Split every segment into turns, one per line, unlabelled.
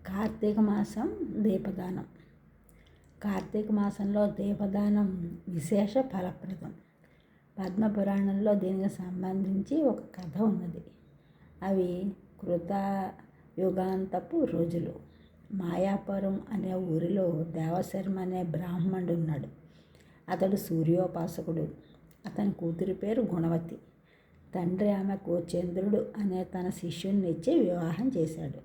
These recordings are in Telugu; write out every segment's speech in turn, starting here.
కార్తీక మాసం దీపదానం. కార్తీక మాసంలో దీపదానం విశేష ఫలప్రదం. పద్మపురాణంలో దీనికి సంబంధించి ఒక కథ ఉన్నది. అవి కృతయుగాంతపు రోజులు. మాయాపురం అనే ఊరిలో దేవశర్మ అనే బ్రాహ్మణుడు ఉన్నాడు. అతడు సూర్యోపాసకుడు. అతని కూతురి పేరు గుణవతి. తండ్రి ఆమెకు చంద్రుడు అనే తన శిష్యుణ్ణి ఇచ్చి వివాహం చేశాడు.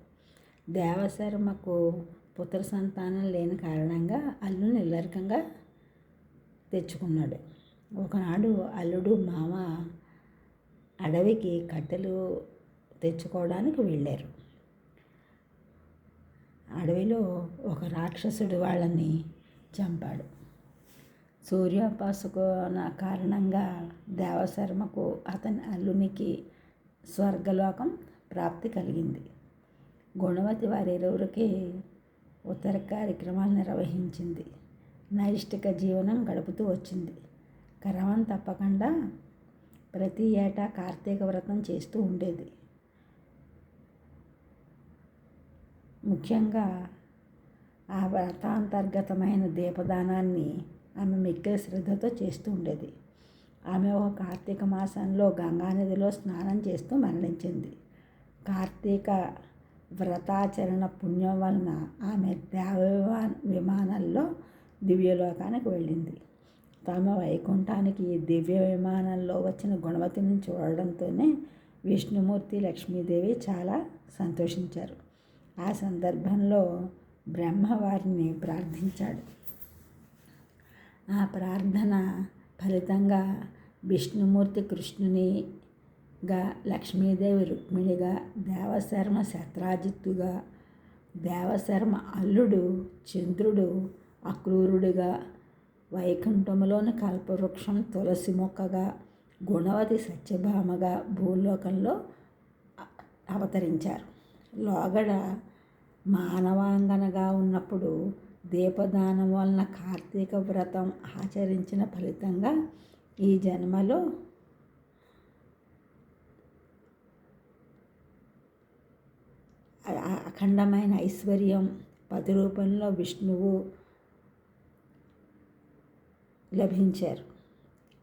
దేవశర్మకు పుత్ర సంతానం లేని కారణంగా అల్లుని ఇల్లరికంగా తెచ్చుకున్నాడు. ఒకనాడు అల్లుడు మామ అడవికి కట్టెలు తెచ్చుకోవడానికి వెళ్ళారు. అడవిలో ఒక రాక్షసుడు వాళ్ళని చంపాడు. సూర్యోపాసన కారణంగా దేవశర్మకు అతని అల్లునికి స్వర్గలోకం ప్రాప్తి కలిగింది. గుణవతి వారిరువురికి ఉత్తర కార్యక్రమాలు నిర్వహించింది. నైష్టిక జీవనం గడుపుతూ వచ్చింది. క్రమం తప్పకుండా ప్రతి ఏటా కార్తీక వ్రతం చేస్తూ ఉండేది. ముఖ్యంగా ఆ వ్రతాంతర్గతమైన దీపదానాన్ని ఆమె మిక్కిలి శ్రద్ధతో చేస్తూ ఉండేది. ఆమె ఒక కార్తీక మాసంలో గంగానదిలో స్నానం చేస్తూ మరణించింది. కార్తీక వ్రతాచరణ పుణ్యం వలన ఆమె విమానంలో దివ్యలోకానికి వెళ్ళింది. తమ వైకుంఠానికి దివ్య విమానంలో వచ్చిన గుణవతిని చూడడంతోనే విష్ణుమూర్తి, లక్ష్మీదేవి చాలా సంతోషించారు. ఆ సందర్భంలో బ్రహ్మ వారిని ప్రార్థించాడు. ఆ ప్రార్థన ఫలితంగా విష్ణుమూర్తి కృష్ణునిగా, లక్ష్మీదేవి రుక్మిణిగా, దేవశర్మ శత్రాజిత్తుగా, దేవశర్మ అల్లుడు చంద్రుడు అక్రూరుడిగా, వైకుంఠంలోని కల్పవృక్షం తులసి మొక్కగా, గుణవతి సత్యభామగా భూలోకంలో అవతరించారు. లోగడ మానవాంగనగా ఉన్నప్పుడు దీపదానం వలన కార్తీక వ్రతం ఆచరించిన ఫలితంగా ఈ జన్మలో అఖండమైన ఐశ్వర్యం, పతి రూపంలో విష్ణువు లభించారు.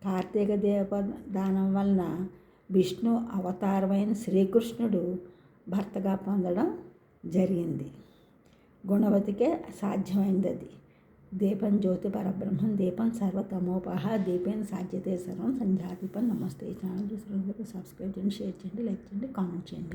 కార్తీక దీపదానం వలన విష్ణు అవతారమైన శ్రీకృష్ణుడు భర్తగా పొందడం జరిగింది. గుణవతికే సాధ్యమైంది అది. దీపం జ్యోతి పరబ్రహ్మం, దీపం సర్వతమోపహ, దీపేన సాధ్యతే సర్వం, సంధ్యాదీపం. నమస్తే. ఛానల్ సబ్స్క్రైబ్ చేయండి, షేర్ చేయండి, లైక్ చేయండి, కామెంట్ చేయండి.